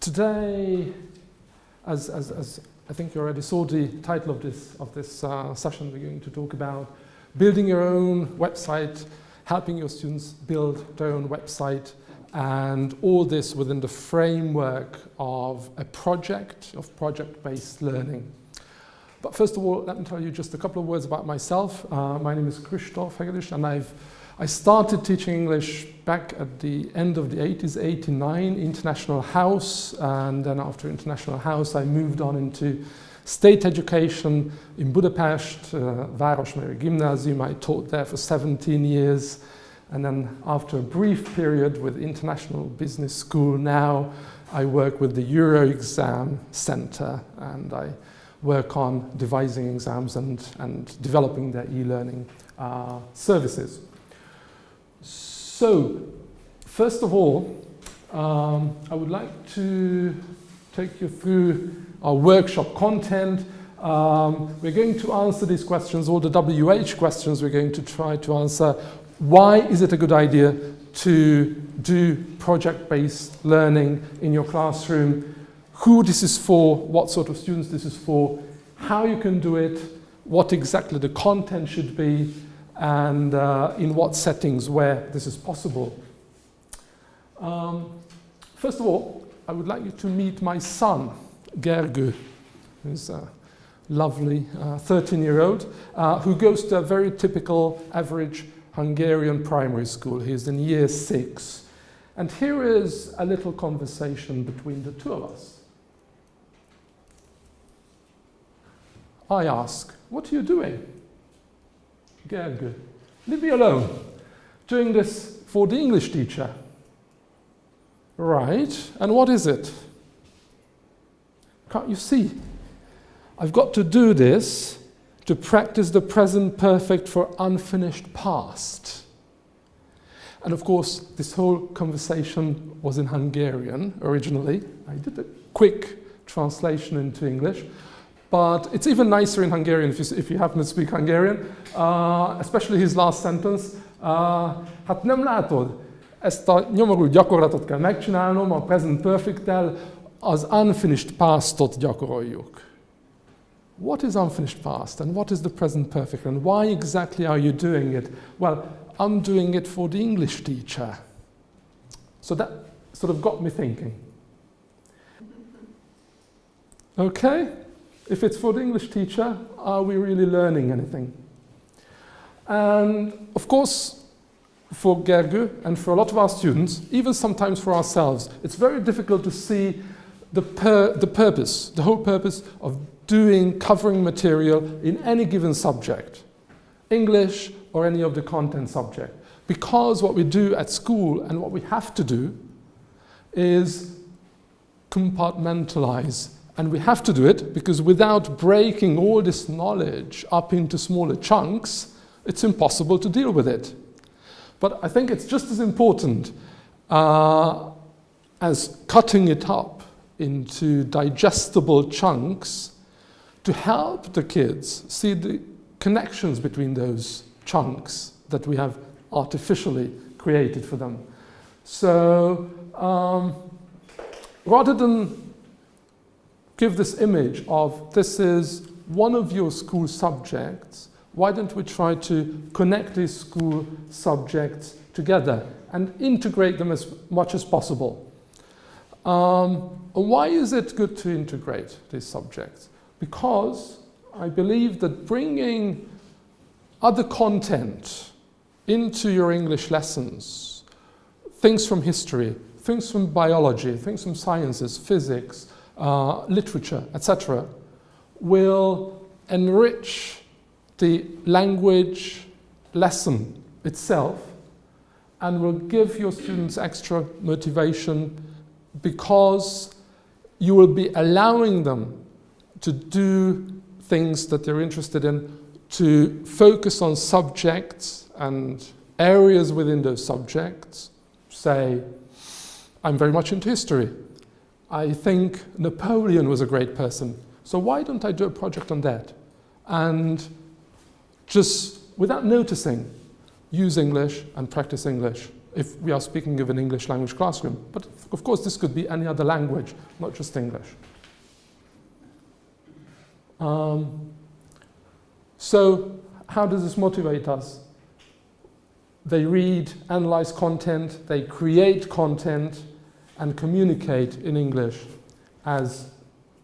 Today, as I think you already saw the title of this session, we're going to talk about building your own website, helping your students build their own website, and all this within the framework of a project, of project-based learning. But first of all, let me tell you just a couple of words about myself. My name is Kristóf Hegedűs, and I started teaching English back at the end of the 80s, 89, International House, and then after International House I moved on into state education in Budapest, Városmary Gymnasium. I taught there for 17 years, and then after a brief period with International Business School, now I work with the Euro Exam Center, and I work on devising exams and developing their e-learning services. So, first of all, I would like to take you through our workshop content. We're going to answer these questions, all the WH questions. We're going to try to answer why is it a good idea to do project-based learning in your classroom, who this is for, what sort of students this is for, how you can do it, what exactly the content should be, and in what settings where this is possible. First of all, I would like you to meet my son, Gergő, who's a lovely 13-year-old, who goes to a very typical average Hungarian primary school. He's in year 6. And here is a little conversation between the two of us. I ask, what are you doing? Gergő, leave me alone. Doing this for the English teacher. Right, and what is it? Can't you see? I've got to do this to practice the present perfect for unfinished past. And of course, this whole conversation was in Hungarian originally. I did a quick translation into English. But it's even nicer in Hungarian if you happen to speak Hungarian, especially his last sentence. Hát nem látod, ezt a nyomorult gyakorlatot kell megcsinálnom, a present perfect-tel az unfinished past-ot gyakoroljuk. What is unfinished past and what is the present perfect and why exactly are you doing it? Well, I'm doing it for the English teacher. So that sort of got me thinking. Okay? If it's for the English teacher, are we really learning anything? And of course, for Gergő and for a lot of our students, even sometimes for ourselves, it's very difficult to see the purpose, the whole purpose of covering material in any given subject, English or any of the content subject. Because what we do at school and what we have to do is compartmentalize. And we have to do it because without breaking all this knowledge up into smaller chunks, it's impossible to deal with it. But I think it's just as important as cutting it up into digestible chunks to help the kids see the connections between those chunks that we have artificially created for them. So rather than give this image of this is one of your school subjects, why don't we try to connect these school subjects together and integrate them as much as possible? Why is it good to integrate these subjects? Because I believe that bringing other content into your English lessons, things from history, things from biology, things from sciences, physics, literature, etc., will enrich the language lesson itself and will give your students extra motivation because you will be allowing them to do things that they're interested in, to focus on subjects and areas within those subjects. Say, I'm very much into history. I think Napoleon was a great person, so why don't I do a project on that? And just, without noticing, use English and practice English if we are speaking of an English language classroom. But of course this could be any other language, not just English. So how does this motivate us? They read, analyze content, they create content and communicate in English as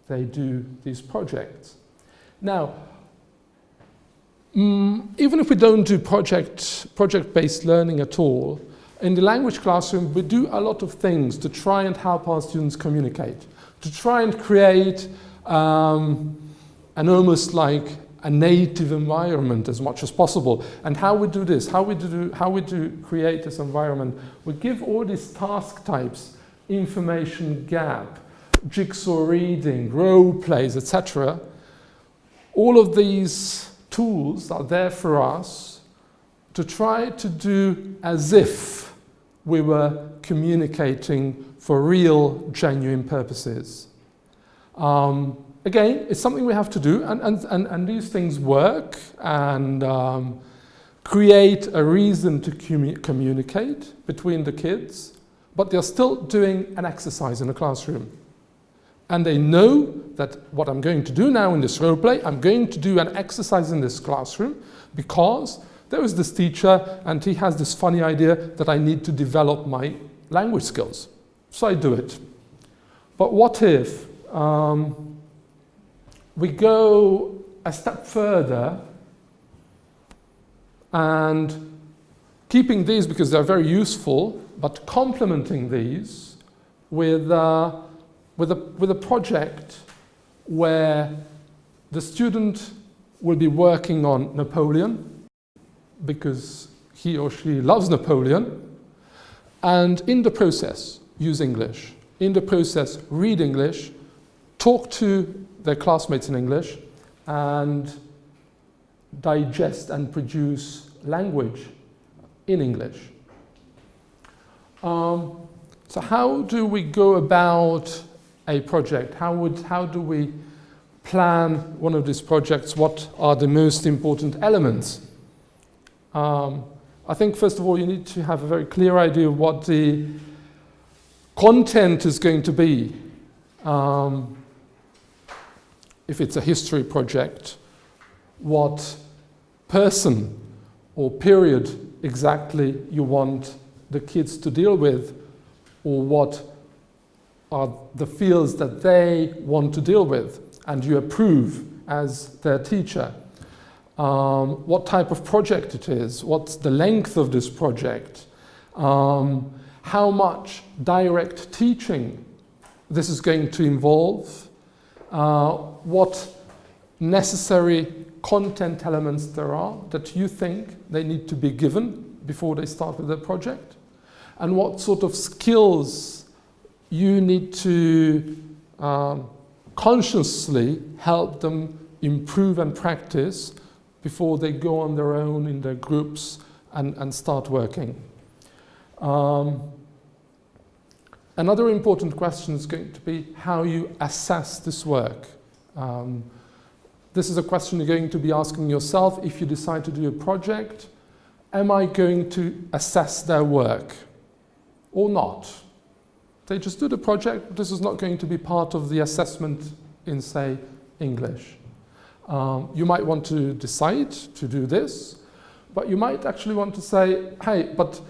they do these projects. Now, even if we don't do project-based learning at all, in the language classroom we do a lot of things to try and help our students communicate, to try and create an almost like a native environment as much as possible. And how we do this, how we do create this environment, we give all these task types, information gap, jigsaw reading, role plays, etc. All of these tools are there for us to try to do as if we were communicating for real, genuine purposes. Again, it's something we have to do, and these things work and create a reason to communicate between the kids, but they're still doing an exercise in the classroom. And they know that what I'm going to do now in this role play, I'm going to do an exercise in this classroom because there is this teacher and he has this funny idea that I need to develop my language skills. So I do it. But what if we go a step further and keeping these because they're very useful, but complementing these with a project where the student will be working on Napoleon because he or she loves Napoleon, and in the process use English, in the process read English, talk to their classmates in English, and digest and produce language in English. So how do we go about a project? How do we plan one of these projects? What are the most important elements? I think first of all you need to have a very clear idea of what the content is going to be. If it's a history project, what person or period exactly you want the kids to deal with, or what are the fields that they want to deal with and you approve as their teacher. What type of project it is, what's the length of this project, how much direct teaching this is going to involve, what necessary content elements there are that you think they need to be given before they start with the project, and what sort of skills you need to consciously help them improve and practice before they go on their own in their groups and start working. Another important question is going to be how you assess this work. This is a question you're going to be asking yourself if you decide to do a project. Am I going to assess their work or not? They just do the project, but this is not going to be part of the assessment in, say, English. You might want to decide to do this, but you might actually want to say, hey, but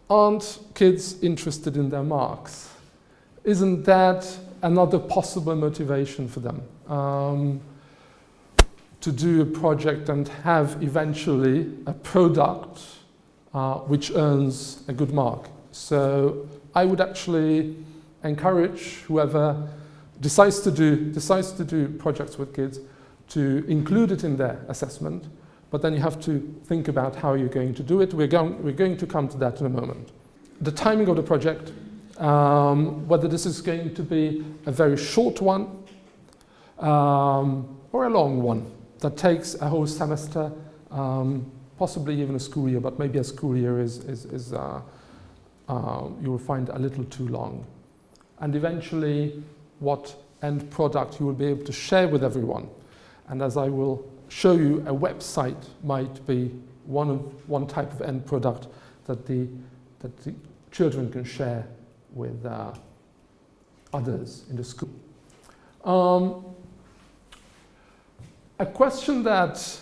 aren't kids interested in their marks? Isn't that another possible motivation for them to do a project and have eventually a product which earns a good mark? So I would actually encourage whoever decides to do projects with kids to include it in their assessment, but then you have to think about how you're going to do it. We're going to come to that in a moment. The timing of the project, whether this is going to be a very short one or a long one that takes a whole semester, possibly even a school year, but maybe a school year you will find a little too long. And eventually what end product you will be able to share with everyone. And as I will show you, a website might be one type of end product that that the children can share with others in the school. A question that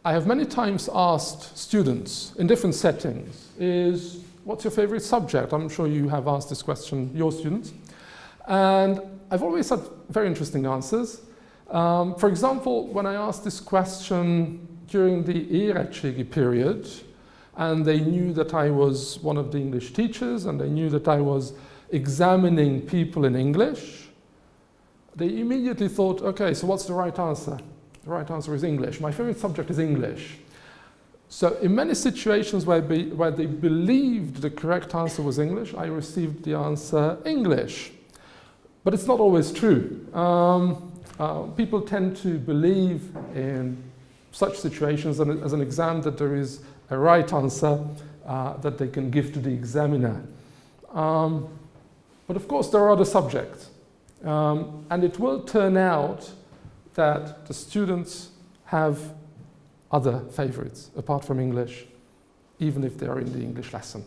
I have many times asked students in different settings is, what's your favorite subject? I'm sure you have asked this question, your students. And I've always had very interesting answers. For example, when I asked this question during the érettségi period, and they knew that I was one of the English teachers, and they knew that I was examining people in English, they immediately thought, okay, so what's the right answer? The right answer is English. My favorite subject is English. So in many situations where they believed the correct answer was English, I received the answer English. But it's not always true. People tend to believe in such situations as an exam that there is a right answer that they can give to the examiner. But of course there are other subjects. And it will turn out that the students have other favorites apart from English, even if they are in the English lesson.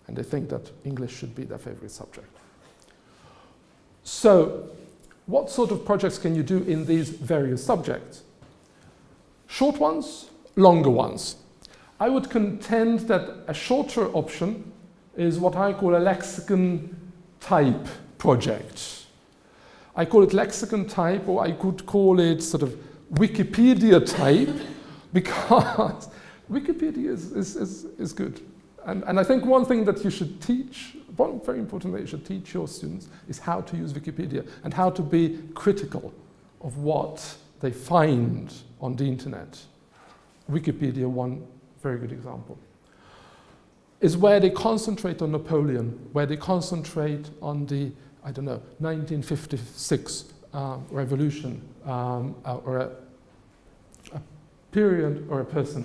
And they think that English should be their favorite subject. So, what sort of projects can you do in these various subjects? Short ones, longer ones. I would contend that a shorter option is what I call a lexicon type project. I call it lexicon type, or I could call it sort of Wikipedia type, because Wikipedia is good. And I think one thing that you should teach, one very important thing you should teach your students is how to use Wikipedia and how to be critical of what they find on the internet. Wikipedia, one very good example, is where they concentrate on Napoleon, where they concentrate on the, 1956 revolution, or a period or a person.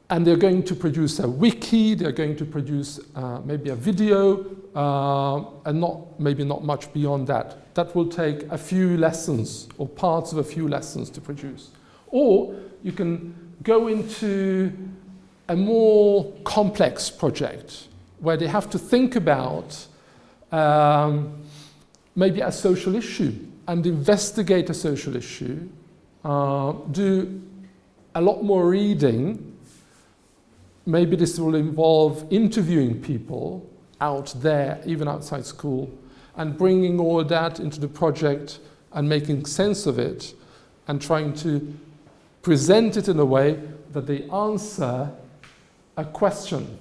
And they're going to produce a wiki, they're going to produce maybe a video, and maybe not much beyond that. That will take a few lessons or parts of a few lessons to produce. Or you can go into a more complex project where they have to think about maybe a social issue and investigate a social issue, do a lot more reading. Maybe this will involve interviewing people out there, even outside school, and bringing all that into the project and making sense of it and trying to present it in a way that they answer a question.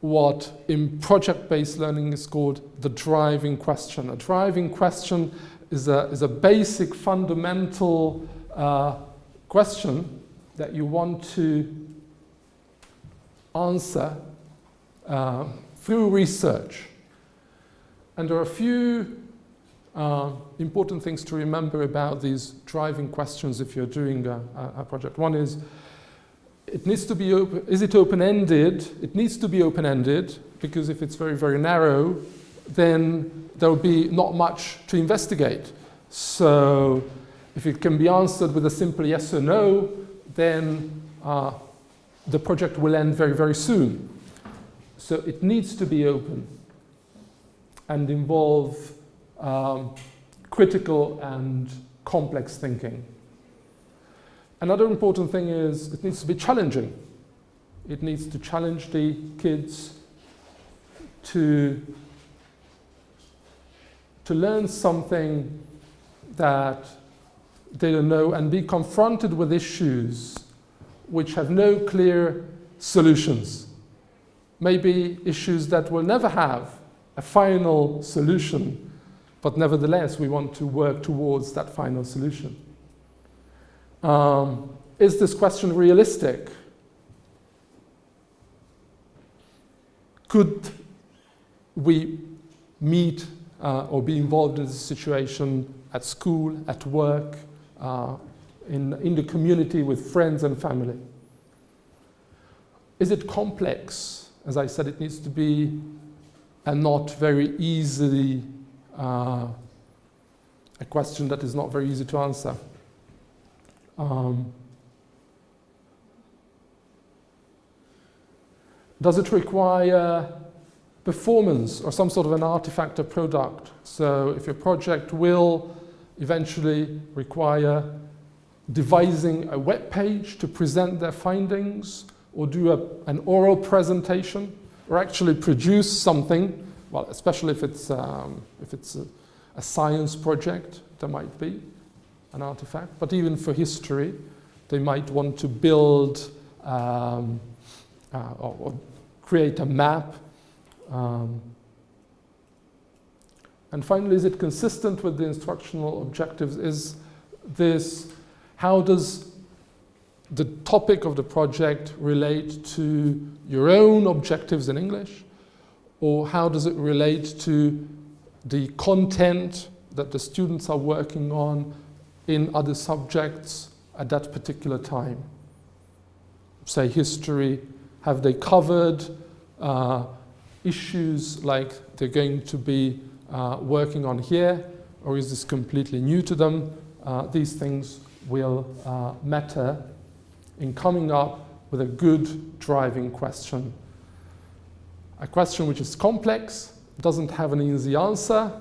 What in project-based learning is called the driving question. A driving question is a basic, fundamental question that you want to answer through research. And there are a few important things to remember about these driving questions if you're doing a project. One is, it needs to be open. Is it open-ended? It needs to be open-ended, because if it's very, very narrow, then there will be not much to investigate. So if it can be answered with a simple yes or no, then the project will end very, very soon. So it needs to be open and involve critical and complex thinking. Another important thing is it needs to be challenging. It needs to challenge the kids to learn something that they don't know and be confronted with issues which have no clear solutions. Maybe issues that will never have a final solution, but nevertheless we want to work towards that final solution. Is this question realistic? Could we meet or be involved in this situation at school, at work, in the community with friends and family? Is it complex? As I said, it needs to be a not very easily, a question that is not very easy to answer. Does it require performance or some sort of an artifact or product? So if your project will eventually require devising a web page to present their findings, or do an oral presentation, or actually produce something, well, especially if it's a science project, there might be an artifact. But even for history, they might want to build or create a map. And finally, is it consistent with the instructional objectives? Is this, how does the topic of the project relate to your own objectives in English? Or how does it relate to the content that the students are working on in other subjects at that particular time? Say history, have they covered issues like they're going to be working on here, or is this completely new to them? These things will matter in coming up with a good driving question. A question which is complex, doesn't have an easy answer,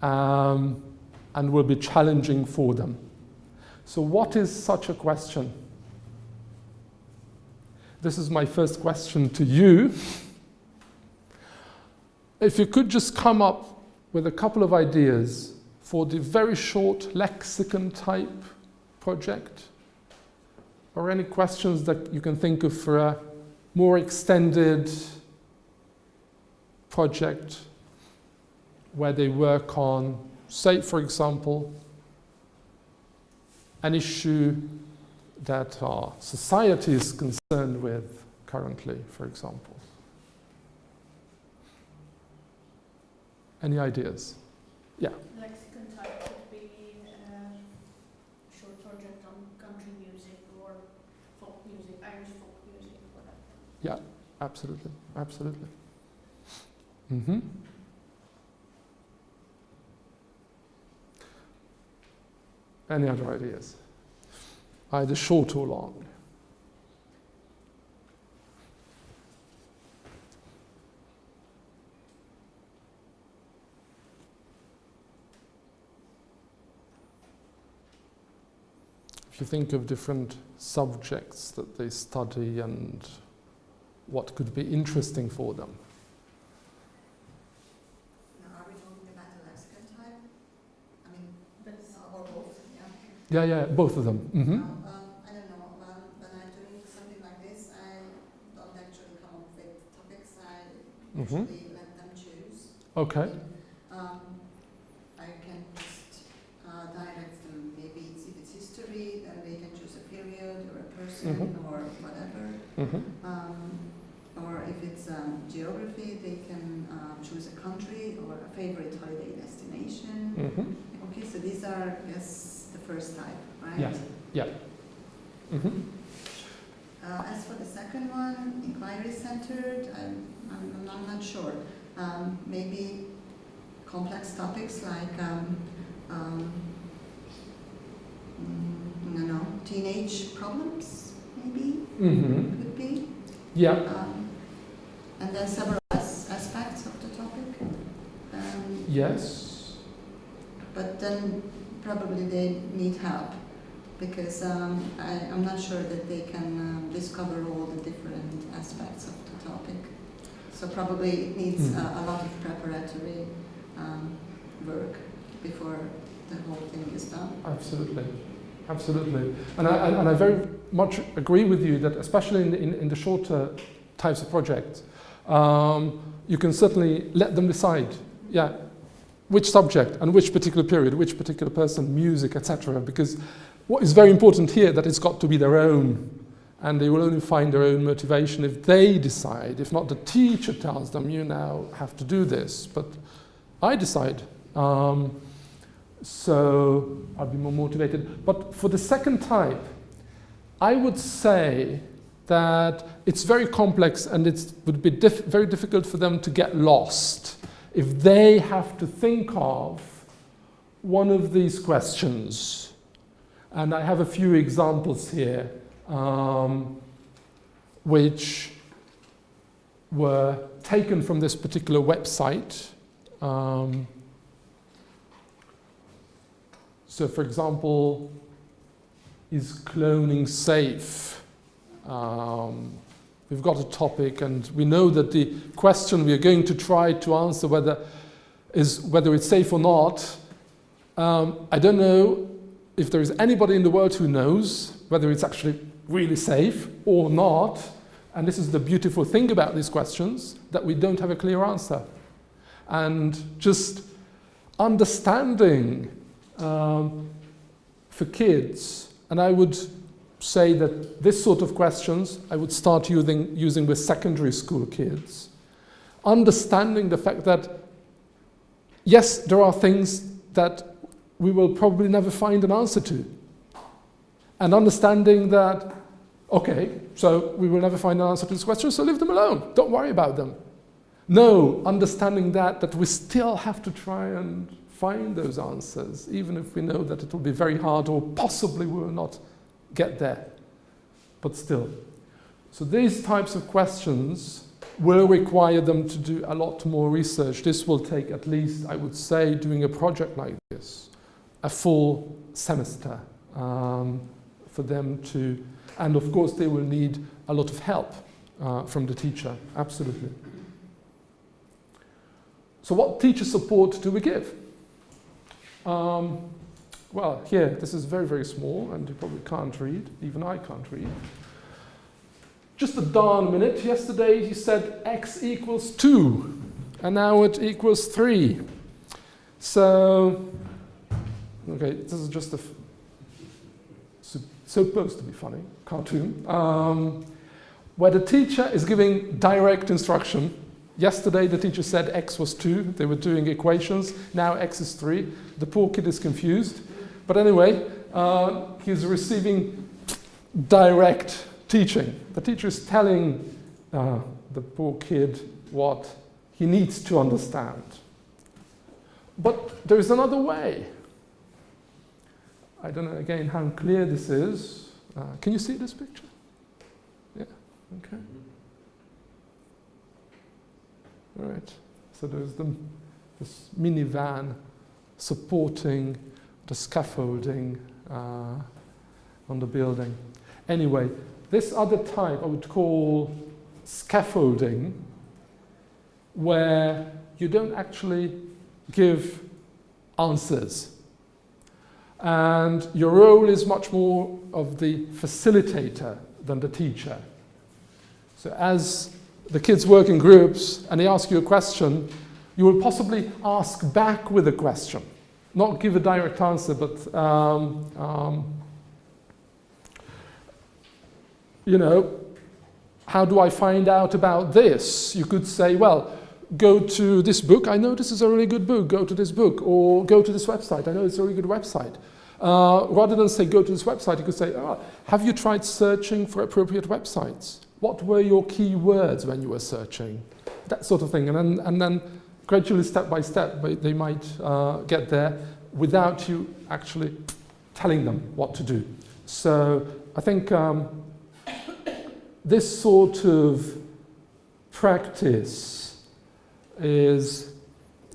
and will be challenging for them. So what is such a question? This is my first question to you. If you could just come up with a couple of ideas for the very short lexicon type project, or any questions that you can think of for a more extended project where they work on, say, for example, an issue that our society is concerned with currently, for example. Any ideas? Yeah. Lexicon type could be a short project on country music or folk music, Irish folk music, whatever. Yeah, absolutely, absolutely. Mm-hmm. Any other ideas? Either short or long. If you think of different subjects that they study and what could be interesting for them. Now, are we talking about the lexicon type? I mean, or both? Yeah, both of them. Mm-hmm. I don't know. When I'm doing something like this, I don't actually come up with topics. I usually let them choose. Okay. I can just direct them. Maybe if it's history, then they can choose a period or a person or whatever. Or if it's geography, they can choose a country or a favorite holiday destination. Okay, so these are, I guess, the first type, right? Yeah. Yeah. As for the second one, inquiry-centered, I'm not sure. Maybe complex topics like, I don't know, teenage problems, maybe, could be. Yeah. And then several aspects of the topic. Yes. But then probably they need help, because I'm not sure that they can discover all the different aspects of the topic. So probably it needs a lot of preparatory work before the whole thing is done. Absolutely. Absolutely. And I very much agree with you that especially in the shorter types of projects, you can certainly let them decide, which subject and which particular period, which particular person, music, etc. Because what is very important here that it's got to be their own, and they will only find their own motivation if they decide, if not the teacher tells them, you now have to do this, but I decide. So I'll be more motivated. But for the second type, I would say that it's very complex and it would be very difficult for them to get lost if they have to think of one of these questions. And I have a few examples here, which were taken from this particular website. So for example, is cloning safe? We've got a topic and we know that the question we are going to try to answer whether it's safe or not. I don't know if there is anybody in the world who knows whether it's actually really safe or not. And this is the beautiful thing about these questions, that we don't have a clear answer. And just understanding for kids, and I would say that this sort of questions I would start using with secondary school kids. Understanding the fact that, yes, there are things that we will probably never find an answer to. And understanding that, okay, so we will never find an answer to this question, so leave them alone. Don't worry about them. No, understanding that we still have to try and find those answers, even if we know that it will be very hard or possibly we will not get there. But still. So these types of questions will require them to do a lot more research. This will take at least, I would say, doing a project like this, a full semester for them to, and of course they will need a lot of help from the teacher, absolutely. So what teacher support do we give? Well, here, this is very, very small, and you probably can't read, even I can't read. Just a darn minute, yesterday he said x equals 2, and now it equals 3. So, okay, this is just a supposed to be funny cartoon, where the teacher is giving direct instruction. Yesterday the teacher said x was 2, they were doing equations, now x is 3. The poor kid is confused. But anyway, he's receiving direct teaching. The teacher is telling the poor kid what he needs to understand. But there is another way. I don't know again how clear this is. Can you see this picture? Yeah, okay. All right, so there's this minivan supporting the scaffolding on the building. Anyway, this other type I would call scaffolding, where you don't actually give answers. And your role is much more of the facilitator than the teacher. So as the kids work in groups and they ask you a question, you will possibly ask back with a question. Not give a direct answer, but you know, how do I find out about this? You could say, well, go to this book. I know this is a really good book. Go to this book. Or go to this website. I know it's a really good website. Rather than say, go to this website, you could say, have you tried searching for appropriate websites? What were your key words when you were searching? That sort of thing. And then gradually, step by step, they might get there without you actually telling them what to do. So I think this sort of practice is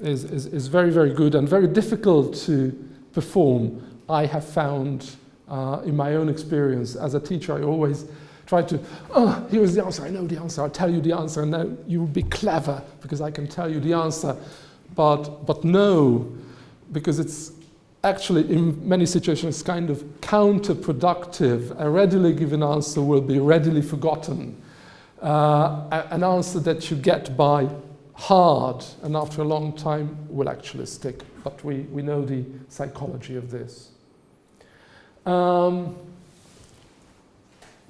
very, very good and very difficult to perform. I have found in my own experience as a teacher, I always try to, here is the answer, I know the answer, I'll tell you the answer, and now you will be clever because I can tell you the answer. But no, because it's actually in many situations kind of counterproductive. A readily given answer will be readily forgotten. An answer that you get by hard and after a long time will actually stick. But we know the psychology of this.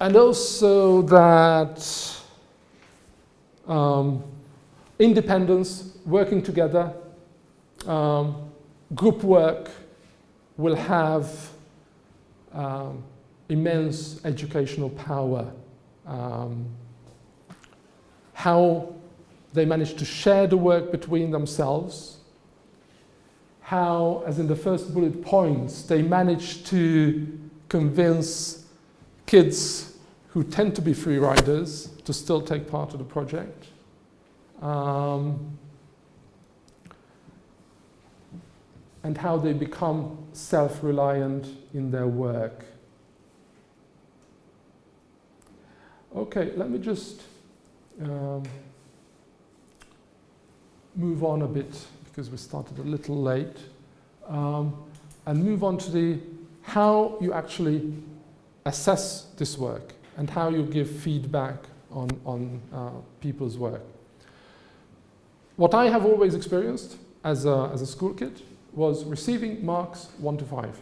And also that independence, working together, group work will have immense educational power. How they manage to share the work between themselves, how, as in the first bullet points, they manage to convince kids who tend to be free riders to still take part of the project, and how they become self-reliant in their work. Okay, let me just move on a bit, because we started a little late, and move on to how you actually assess this work and how you give feedback on people's work. What I have always experienced as a school kid was receiving marks 1 to 5.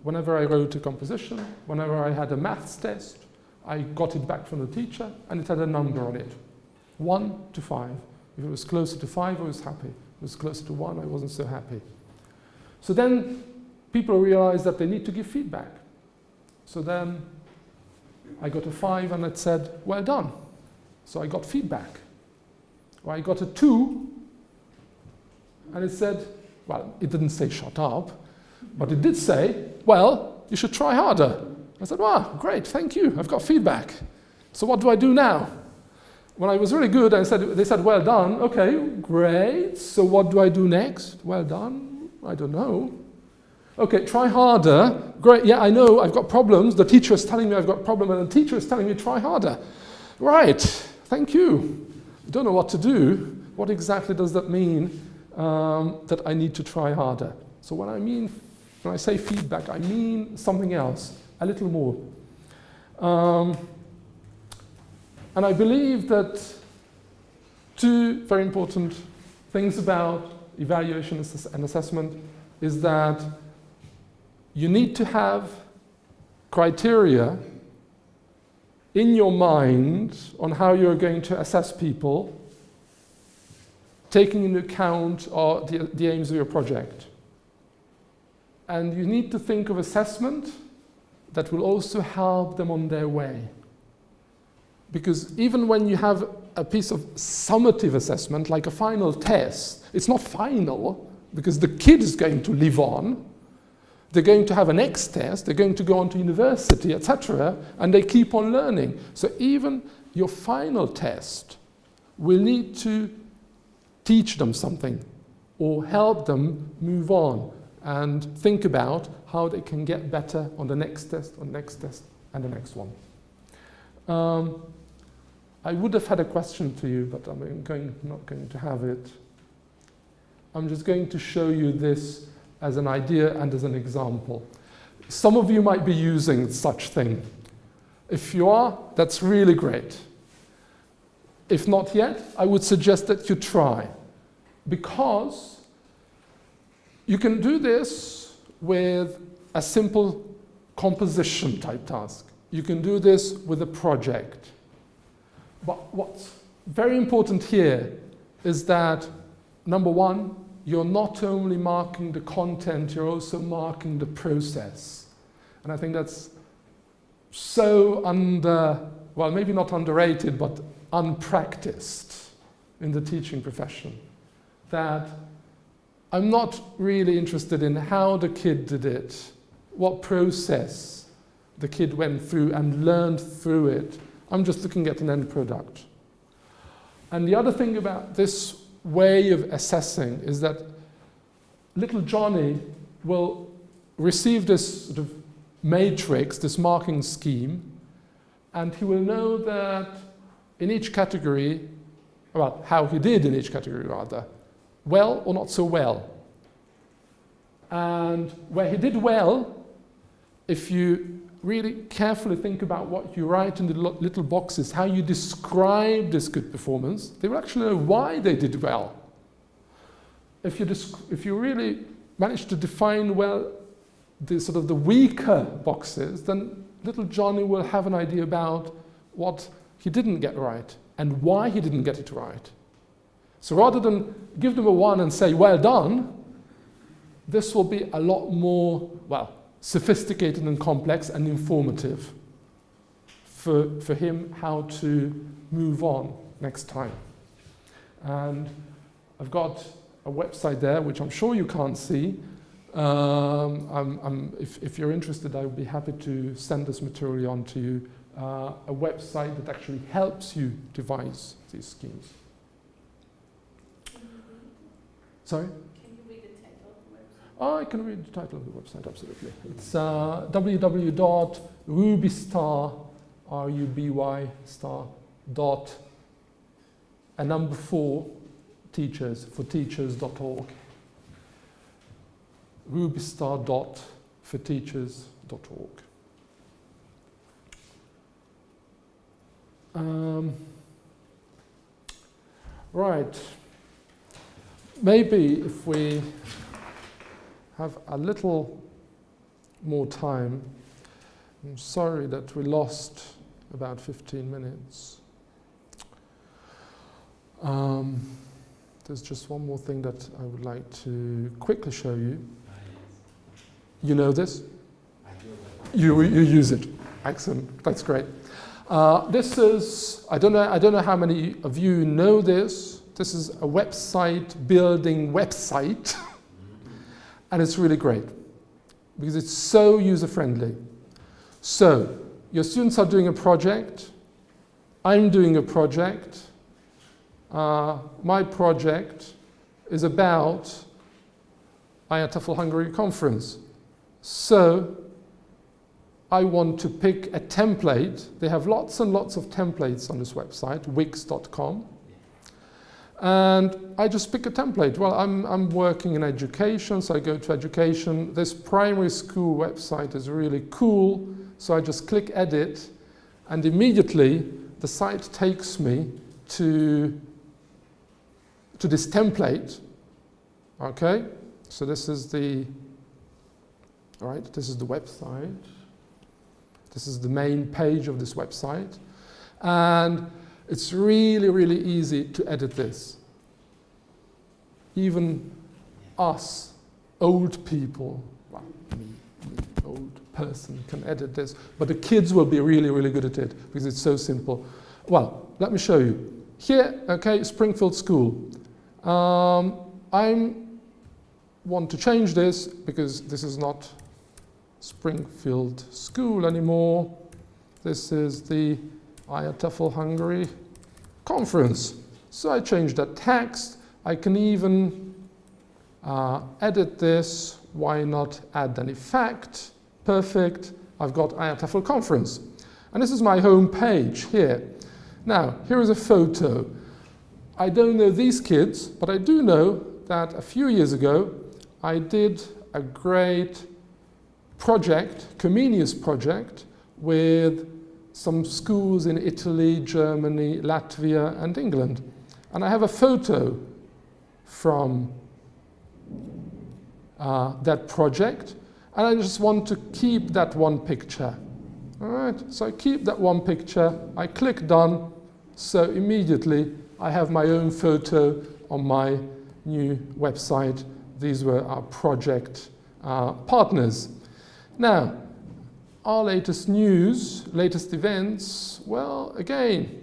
Whenever I wrote a composition, whenever I had a maths test, I got it back from the teacher and it had a number on it. 1 to 5. If it was closer to 5, I was happy. If it was closer to 1, I wasn't so happy. So then people realized that they need to give feedback. So then I got a 5 and it said, well done. So I got feedback. Or I got a 2 and it said, well, it didn't say shut up, but it did say, well, you should try harder. I said, wow, great, thank you, I've got feedback. So what do I do now? When I was really good, they said, well done, okay, great. So what do I do next? Well done, I don't know. Okay, try harder. Great, yeah, I know, I've got problems. The teacher is telling me I've got a problem, and the teacher is telling me try harder. Right, thank you. I don't know what to do. What exactly does that mean that I need to try harder? So when I say feedback, I mean something else, a little more. And I believe that 2 very important things about evaluation and assessment is that you need to have criteria in your mind on how you're going to assess people, taking into account the aims of your project. And you need to think of assessment that will also help them on their way. Because even when you have a piece of summative assessment, like a final test, it's not final, because the kid is going to live on. They're going to have a next test, they're going to go on to university, etc., and they keep on learning. So even your final test will need to teach them something or help them move on and think about how they can get better on the next test, on the next test, and the next one. I would have had a question to you, but I'm not going to have it. I'm just going to show you this as an idea and as an example. Some of you might be using such thing. If you are, that's really great. If not yet, I would suggest that you try, because you can do this with a simple composition type task. You can do this with a project. But what's very important here is that, number one, you're not only marking the content, you're also marking the process. And I think that's so well, maybe not underrated, but unpracticed in the teaching profession, that I'm not really interested in how the kid did it, what process the kid went through and learned through it. I'm just looking at an end product. And the other thing about this way of assessing is that little Johnny will receive this sort of matrix, this marking scheme, and he will know that in each category, well, how he did in each category rather, well or not so well. And where he did well, if you really carefully think about what you write in the little boxes, how you describe this good performance, they will actually know why they did well. If you really manage to define well the sort of the weaker boxes, then little Johnny will have an idea about what he didn't get right and why he didn't get it right. So rather than give them a 1 and say, well done, this will be a lot more, well, sophisticated and complex and informative for him how to move on next time. And I've got a website there, which I'm sure you can't see. If you're interested, I would be happy to send this material on to you. A website that actually helps you devise these schemes. Sorry? Can you read the title of the website? Oh, I can read the title of the website, absolutely. It's www.rubystar, R-U-B-Y star, dot, and number 4, teachers, for teachers.org. rubystar.forteachers.org. Right. Maybe if we have a little more time. I'm sorry that we lost about 15 minutes. There's just one more thing that I would like to quickly show you. You know this? You use it. Excellent. That's great. This is, I don't know how many of you know this. This is a website building website. And it's really great because it's so user-friendly. So, your students are doing a project. I'm doing a project. My project is about IATEFL Hungary conference. So, I want to pick a template. They have lots and lots of templates on this website, wix.com. And I just pick a template. Well, I'm working in education, so I go to education. This primary school website is really cool, so I just click edit, and immediately the site takes me to this template. Okay, so this is the website. This is the main page of this website, and it's really, really easy to edit this. Even us, old people, well, me, old person, can edit this, but the kids will be really, really good at it because it's so simple. Well, let me show you. Here, okay, Springfield School. I want to change this because this is not Springfield School anymore. This is the IATEFL Hungary conference. So I changed that text. I can even edit this. Why not add an effect? Perfect. I've got IATEFL conference. And this is my home page here. Now, here is a photo. I don't know these kids, but I do know that a few years ago I did a great project, Comenius project, with some schools in Italy, Germany, Latvia, and England. And I have a photo from that project, and I just want to keep that one picture. All right, so I keep that one picture, I click done, so immediately I have my own photo on my new website. These were our project partners. Now, our latest news, latest events, well, again,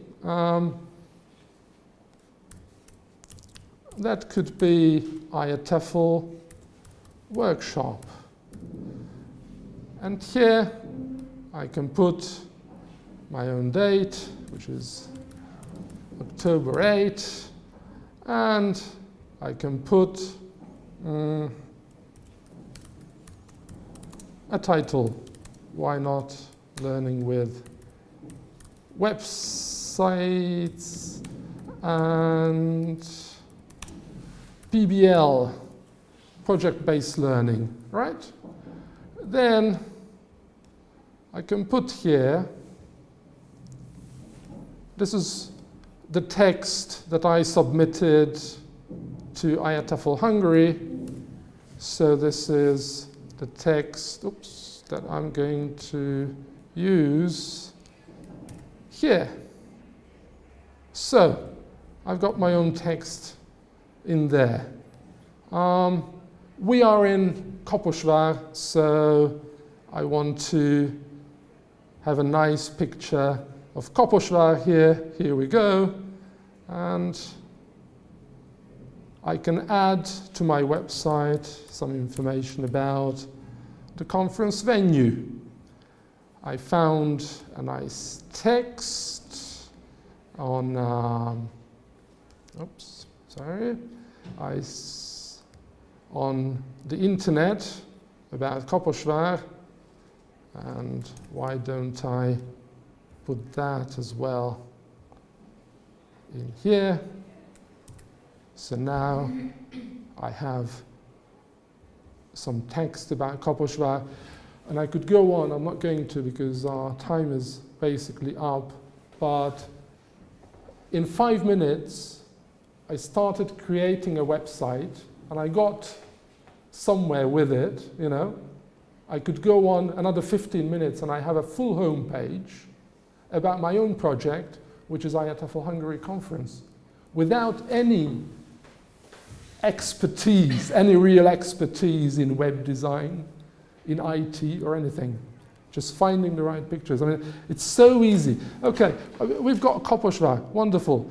that could be IATEFL workshop. And here I can put my own date, which is October 8, and I can put a title. Why not learning with websites and PBL, project-based learning, right? Then I can put here, this is the text that I submitted to IATEFL Hungary. So this is the text, that I'm going to use here. So I've got my own text in there. We are in Kaposvár, so I want to have a nice picture of Kaposvár here. Here we go. And I can add to my website some information about the conference venue. I found a nice text on, I on the internet about Kaposvár, and why don't I put that as well in here? So now I have some text about Kaposvár, and I could go on. I'm not going to because our time is basically up, but in 5 minutes I started creating a website and I got somewhere with it, you know. I could go on another 15 minutes and I have a full home page about my own project, which is IATFL Hungary conference, without any expertise, any real expertise in web design, in IT or anything. Just finding the right pictures. I mean, it's so easy. Okay, we've got Kaposvár, wonderful.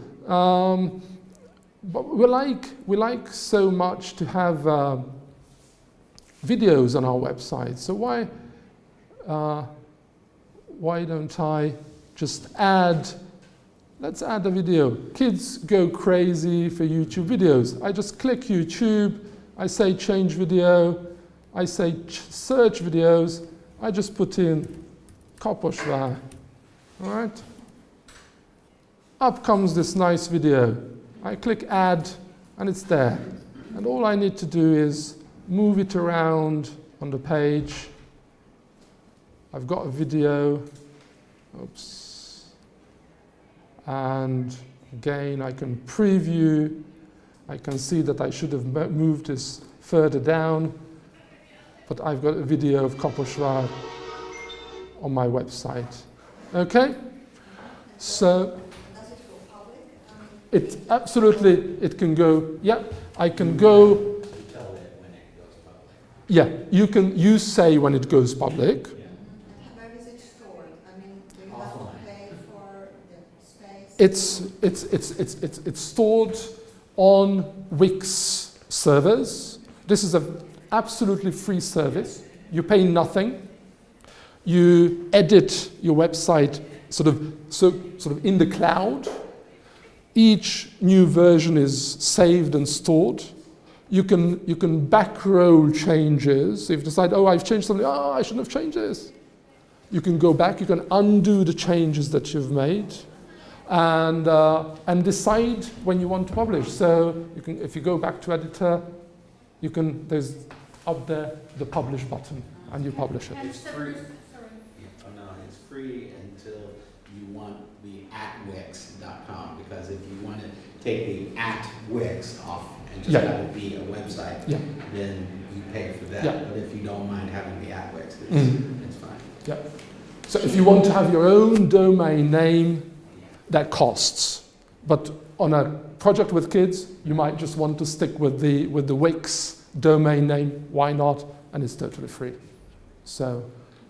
But we like so much to have videos on our website. So why don't I just let's add a video. Kids go crazy for YouTube videos. I just click YouTube, I say change video, I say search videos, I just put in Kaposvár, all right? Up comes this nice video. I click add and it's there. And all I need to do is move it around on the page. I've got a video, oops. And again, I can preview. I can see that I should have moved this further down, but I've got a video of Kaposvár on my website. Okay? So, Does it go public? it absolutely, it can go, yeah, I can go, Tell it when it goes public. yeah, you say when it goes public. Yeah. Where is it stored? I mean, do you have to pay for the space? It's stored on Wix servers. This is an absolutely free service. You pay nothing. You edit your website sort of in the cloud. Each new version is saved and stored. You can backroll changes. If you decide, oh, I've changed something, oh, I shouldn't have changed this. You can go back. You can undo the changes that you've made. And decide when you want to publish. So you can, if you go back to editor, there's up there the publish button, and you publish it. And It's free. sorry. Oh no, it's free until you want the @wix.com, because if you want to take the @wix off and just Yeah. have it be a website, Yeah. then you pay for that. Yeah. But if you don't mind having the @wix, Mhm. it's fine. Yeah. So if you want to have your own domain name, that costs. But on a project with kids, you might just want to stick with the Wix domain name. Why not? And it's totally free. So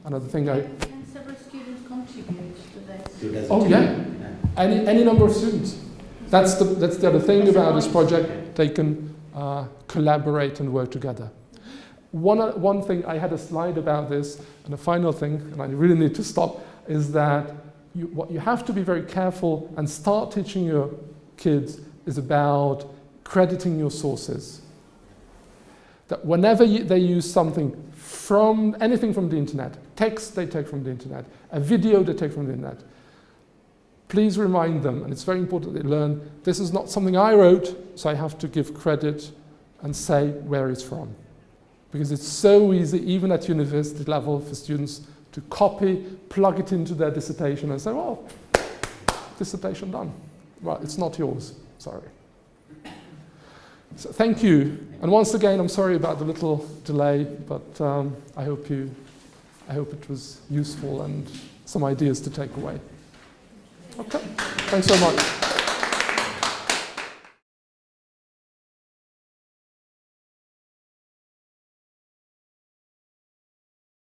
another thing Can several students contribute to this? So it doesn't Oh, take- yeah. any number of students. That's the other thing about this project. They can collaborate and work together. One thing, I had a slide about this, and the final thing, and I really need to stop, is that what you have to be very careful and start teaching your kids is about crediting your sources. That whenever they use something anything from the internet, text they take from the internet, a video they take from the internet, please remind them, and it's very important that they learn, this is not something I wrote, so I have to give credit and say where it's from. Because it's so easy, even at university level, for students to copy, plug it into their dissertation and say, well, dissertation done. Well, it's not yours, sorry. So thank you. And once again, I'm sorry about the little delay, but I hope it was useful and some ideas to take away. Okay, thanks so much.